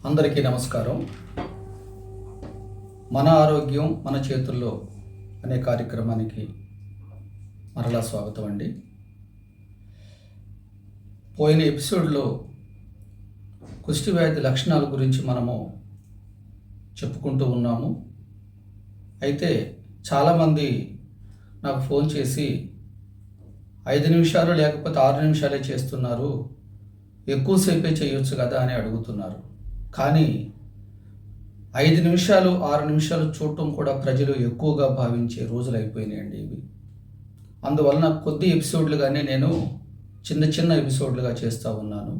అందరికీ నమస్కారం. మన ఆరోగ్యం మన చేతుల్లో అనే కార్యక్రమానికి మరలా స్వాగతం అండి. పోయిన ఎపిసోడ్లో కుష్టి వ్యాధి లక్షణాల గురించి మనము చెప్పుకుంటూ ఉన్నాము. అయితే చాలామంది నాకు ఫోన్ చేసి 5 నిమిషాలు లేకపోతే 6 నిమిషాలే చేస్తున్నారు, ఎక్కువసేపే చేయొచ్చు కదా అని అడుగుతున్నారు. కానీ 5 నిమిషాలు 6 నిమిషాలు చూడటం కూడా ప్రజలు ఎక్కువగా భావించే రోజులు అయిపోయినాయండి ఇవి. అందువలన కొద్ది ఎపిసోడ్లుగానే నేను చిన్న ఎపిసోడ్లుగా చేస్తూ ఉన్నాను.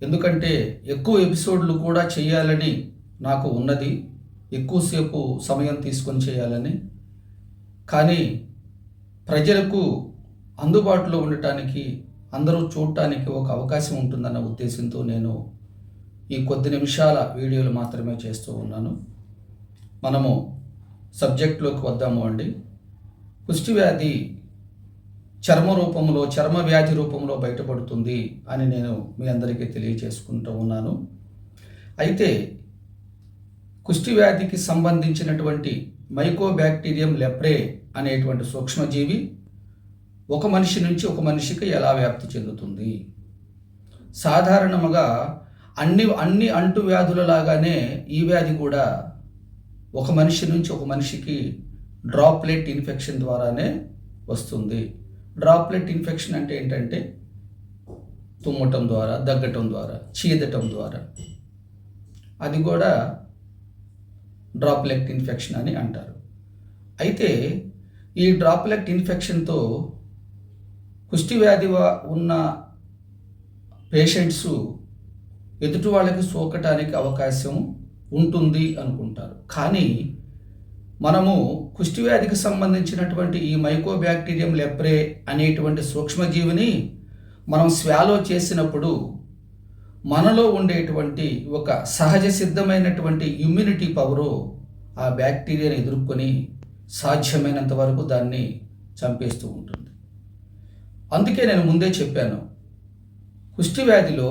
ఎందుకంటే ఎక్కువ ఎపిసోడ్లు కూడా చేయాలని నాకు ఉన్నది, ఎక్కువసేపు సమయం తీసుకొని చేయాలని. కానీ ప్రజలకు అందుబాటులో ఉండటానికి, అందరూ చూడటానికి ఒక అవకాశం ఉంటుందన్న ఉద్దేశంతో నేను ఈ కొద్ది నిమిషాల వీడియోలు మాత్రమే చేస్తూ ఉన్నాను. మనము సబ్జెక్ట్లోకి వద్దాము అండి. కుష్టి వ్యాధి చర్మ వ్యాధి రూపంలో బయటపడుతుంది అని నేను మీ అందరికీ తెలియజేసుకుంటూ ఉన్నాను. అయితే కుష్టి వ్యాధికి సంబంధించినటువంటి మైకోబాక్టీరియం లెప్రే అనేటువంటి సూక్ష్మజీవి ఒక మనిషి నుంచి ఒక మనిషికి ఎలా వ్యాప్తి చెందుతుంది? సాధారణంగా అన్ని అంటువ్యాధుల లాగానే ఈ వ్యాధి కూడా ఒక మనిషి నుంచి ఒక మనిషికి డ్రాప్లెట్ ఇన్ఫెక్షన్ ద్వారానే వస్తుంది. డ్రాప్లెట్ ఇన్ఫెక్షన్ అంటే ఏంటంటే తుమ్మటం ద్వారా, దగ్గటం ద్వారా, చీదటం ద్వారా, అది కూడా డ్రాప్లెట్ ఇన్ఫెక్షన్ అని అంటారు. అయితే ఈ డ్రాప్లెట్ ఇన్ఫెక్షన్తో కుష్టి వ్యాధి ఉన్న పేషెంట్స్ ఎదుటి వాళ్ళకి సోకటానికి అవకాశం ఉంటుంది అనుకుంటారు. కానీ మనము కుష్టి వ్యాధికి సంబంధించినటువంటి ఈ మైకోబాక్టీరియం లెప్రే అనేటువంటి సూక్ష్మజీవిని మనం స్వాలో చేసినప్పుడు మనలో ఉండేటువంటి ఒక సహజ సిద్ధమైనటువంటి ఇమ్యూనిటీ పవరు ఆ బ్యాక్టీరియాని ఎదుర్కొని సాధ్యమైనంత వరకు దాన్ని చంపేస్తూ ఉంటుంది. అందుకే నేను ముందే చెప్పాను, కుష్టి వ్యాధిలో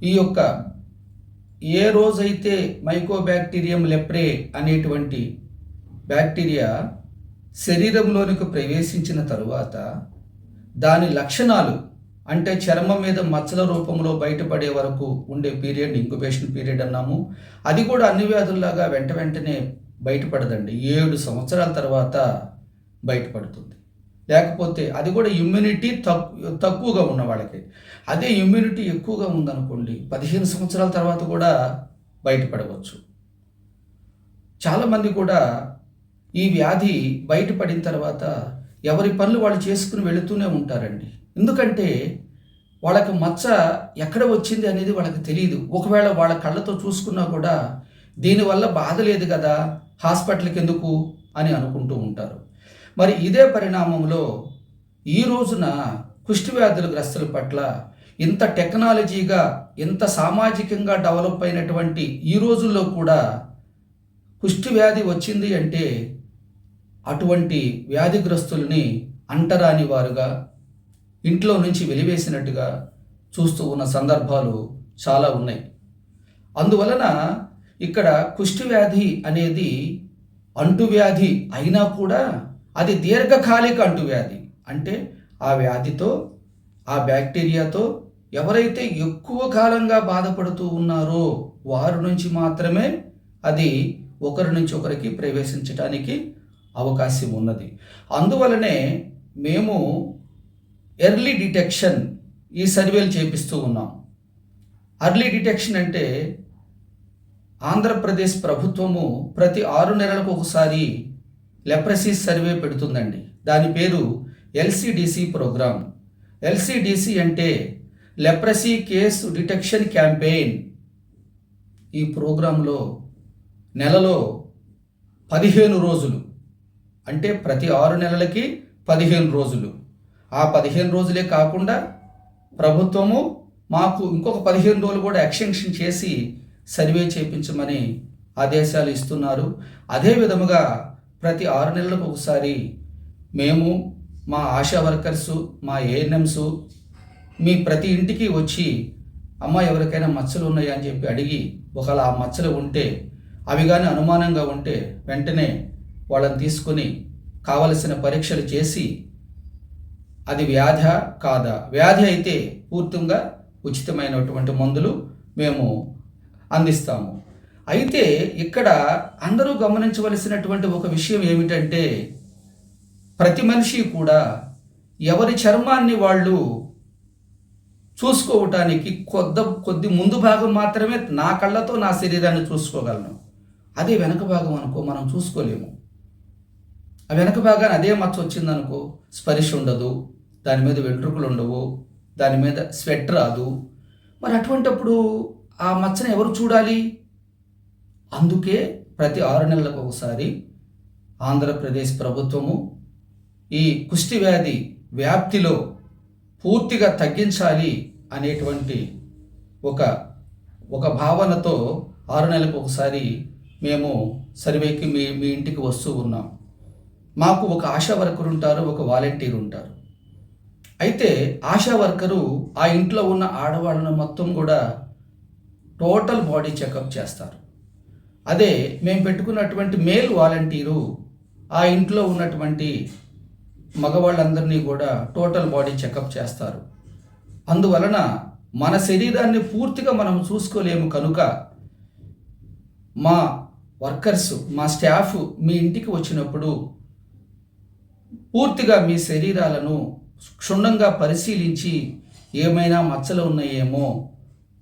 ఈ యొక్క ఏ రోజైతే మైకోబాక్టీరియం లెప్రే అనేటువంటి బ్యాక్టీరియా శరీరంలోనికి ప్రవేశించిన తరువాత దాని లక్షణాలు అంటే చర్మం మీద మచ్చల రూపంలో బయటపడే వరకు ఉండే పీరియడ్ ఇంక్యుబేషన్ పీరియడ్ అన్నాము. అది కూడా అన్ని వ్యాధుల్లాగా వెంటనే బయటపడదండి. 7 సంవత్సరాల తర్వాత బయటపడుతుంది. లేకపోతే అది కూడా ఇమ్యూనిటీ తక్కువగా ఉన్న వాళ్ళకి. అదే ఇమ్యూనిటీ ఎక్కువగా ఉందనుకోండి 15 సంవత్సరాల తర్వాత కూడా బయటపడవచ్చు. చాలామంది కూడా ఈ వ్యాధి బయటపడిన తర్వాత ఎవరి పనులు వాళ్ళు చేసుకుని వెళుతూనే ఉంటారండి. ఎందుకంటే వాళ్ళకి మచ్చ ఎక్కడ వచ్చింది అనేది వాళ్ళకి తెలియదు. ఒకవేళ వాళ్ళ కళ్ళతో చూసుకున్నా కూడా దీనివల్ల బాధ లేదు కదా, హాస్పిటల్కి ఎందుకు అని అనుకుంటూ ఉంటారు. మరి ఇదే పరిణామంలో ఈ రోజున కుష్టి వ్యాధుల గ్రస్తుల పట్ల ఇంత టెక్నాలజీగా, ఇంత సామాజికంగా డెవలప్ అయినటువంటి ఈ రోజుల్లో కూడా కుష్టి వ్యాధి వచ్చింది అంటే అటువంటి వ్యాధిగ్రస్తుల్ని అంటరాని వారుగా, ఇంట్లో నుంచి వెలివేసినట్టుగా చూస్తూ ఉన్న సందర్భాలు చాలా ఉన్నాయి. అందువలన ఇక్కడ కుష్టి వ్యాధి అనేది అంటువ్యాధి అయినా కూడా అది దీర్ఘకాలిక అంటువ్యాధి. అంటే ఆ వ్యాధితో, ఆ బ్యాక్టీరియాతో ఎవరైతే ఎక్కువ కాలంగా బాధపడుతూ ఉన్నారో వారి నుంచి మాత్రమే అది ఒకరి నుంచి ఒకరికి ప్రవేశించడానికి అవకాశం ఉన్నది. అందువలనే మేము ఎర్లీ డిటెక్షన్ ఈ సర్వేలు చేపిస్తూ ఉన్నాం. ఎర్లీ డిటెక్షన్ అంటే ఆంధ్రప్రదేశ్ ప్రభుత్వము ప్రతి 6 నెలలకు ఒకసారి లెప్రసీ సర్వే పెడుతుందండి. దాని పేరు ఎల్సిడిసి ప్రోగ్రామ్. ఎల్సిడిసి అంటే లెప్రసీ కేసు డిటెక్షన్ క్యాంపెయిన్. ఈ ప్రోగ్రాంలో నెలలో 15 రోజులు, అంటే ప్రతి 6 నెలలకి 15 రోజులు. ఆ 15 రోజులే కాకుండా ప్రభుత్వము మాకు ఇంకొక 15 రోజులు కూడా ఎక్స్టెన్షన్ చేసి సర్వే చేయించమని ఆదేశాలు ఇస్తున్నారు. అదే విధముగా ప్రతి 6 నెలలకు ఒకసారి మేము, మా ఆశా వర్కర్సు, మా ఏఎన్ఎంస్ మీ ప్రతి ఇంటికి వచ్చి అమ్మ ఎవరికైనా మచ్చలు ఉన్నాయా అని చెప్పి అడిగి ఒకవేళ ఆ మచ్చలు ఉంటే అవి కానీ అనుమానంగా ఉంటే వెంటనే వాళ్ళని తీసుకొని కావలసిన పరీక్షలు చేసి అది వ్యాధ కాదా, వ్యాధి అయితే పూర్తిగా ఉచితమైనటువంటి మందులు మేము అందిస్తాము. అయితే ఇక్కడ అందరూ గమనించవలసినటువంటి ఒక విషయం ఏమిటంటే ప్రతి మనిషి కూడా ఎవరి చర్మాన్ని వాళ్ళు చూసుకోవటానికి కొద్ది ముందు భాగం మాత్రమే నా కళ్ళతో నా శరీరాన్ని చూసుకోగలను. అదే వెనక భాగం అనుకో మనం చూసుకోలేము. ఆ వెనక భాగాన్ని అదే మచ్చ వచ్చిందనుకో స్పర్శ ఉండదు, దాని మీద వెంట్రుకలు ఉండవు, దాని మీద స్వెట్ రాదు. మరి అటువంటప్పుడు ఆ మచ్చను ఎవరు చూడాలి? అందుకే ప్రతి 6 నెలలకు ఒకసారి ఆంధ్రప్రదేశ్ ప్రభుత్వము ఈ కుష్టి వ్యాధి వ్యాప్తిలో పూర్తిగా తగ్గించాలి అనేటువంటి ఒక భావనతో 6 నెలలకు ఒకసారి మేము సర్వేకి మీ ఇంటికి వస్తూ ఉన్నాం. మాకు ఒక ఆశా వర్కర్ ఉంటారు, ఒక వాలంటీర్ ఉంటారు. అయితే ఆశా వర్కరు ఆ ఇంట్లో ఉన్న ఆడవాళ్ళను మొత్తం కూడా టోటల్ బాడీ చెకప్ చేస్తారు. అదే మేము పెట్టుకున్నటువంటి మేల్ వాలంటీరు ఆ ఇంట్లో ఉన్నటువంటి మగవాళ్ళందరినీ కూడా టోటల్ బాడీ చెకప్ చేస్తారు. అందువలన మన శరీరాన్ని పూర్తిగా మనం చూసుకోలేము కనుక మా వర్కర్స్, మా స్టాఫ్ మీ ఇంటికి వచ్చినప్పుడు పూర్తిగా మీ శరీరాలను క్షుణ్ణంగా పరిశీలించి ఏమైనా మచ్చలు ఉన్నాయేమో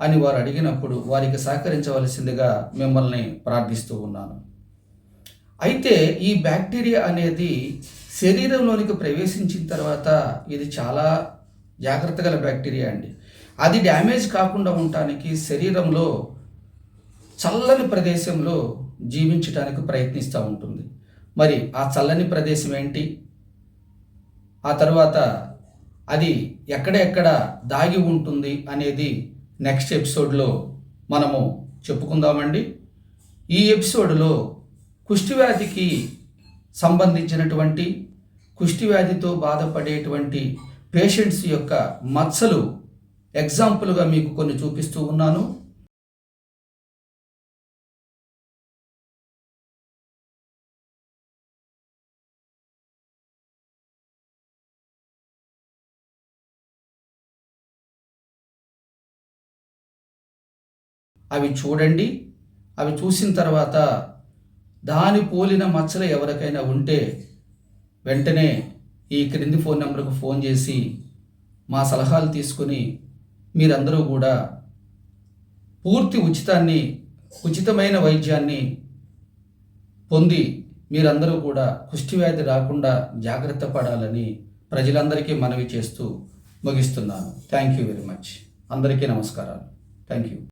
అని వారు అడిగినప్పుడు వారికి సహకరించవలసిందిగా మిమ్మల్ని ప్రార్థిస్తూ ఉన్నాను. అయితే ఈ బ్యాక్టీరియా అనేది శరీరంలోనికి ప్రవేశించిన తర్వాత ఇది చాలా జాగ్రత్త గల బ్యాక్టీరియా అండి. అది డ్యామేజ్ కాకుండా ఉండటానికి శరీరంలో చల్లని ప్రదేశంలో జీవించడానికి ప్రయత్నిస్తూ ఉంటుంది. మరి ఆ చల్లని ప్రదేశం ఏంటి, ఆ తర్వాత అది ఎక్కడెక్కడ దాగి ఉంటుంది అనేది నెక్స్ట్ ఎపిసోడ్లో మనము చెప్పుకుందామండి. ఈ ఎపిసోడ్లో కుష్టివ్యాధికి సంబంధించినటువంటి కుష్టివ్యాధితో బాధపడేటువంటి పేషెంట్స్ యొక్క మచ్చలు ఎగ్జాంపుల్గా మీకు కొన్ని చూపిస్తూ ఉన్నాను. అవి చూడండి. అవి చూసిన తర్వాత దాని పోలిన మచ్చలు ఎవరికైనా ఉంటే వెంటనే ఈ క్రింది ఫోన్ నెంబర్కు ఫోన్ చేసి మా సలహాలు తీసుకుని మీరందరూ కూడా పూర్తి ఉచితమైన వైద్యాన్ని పొంది మీరందరూ కూడా కుష్టివ్యాధి రాకుండా జాగ్రత్త పడాలని ప్రజలందరికీ మనవి చేస్తూ ముగిస్తున్నాను. Thank you very much. అందరికీ నమస్కారాలు. Thank you.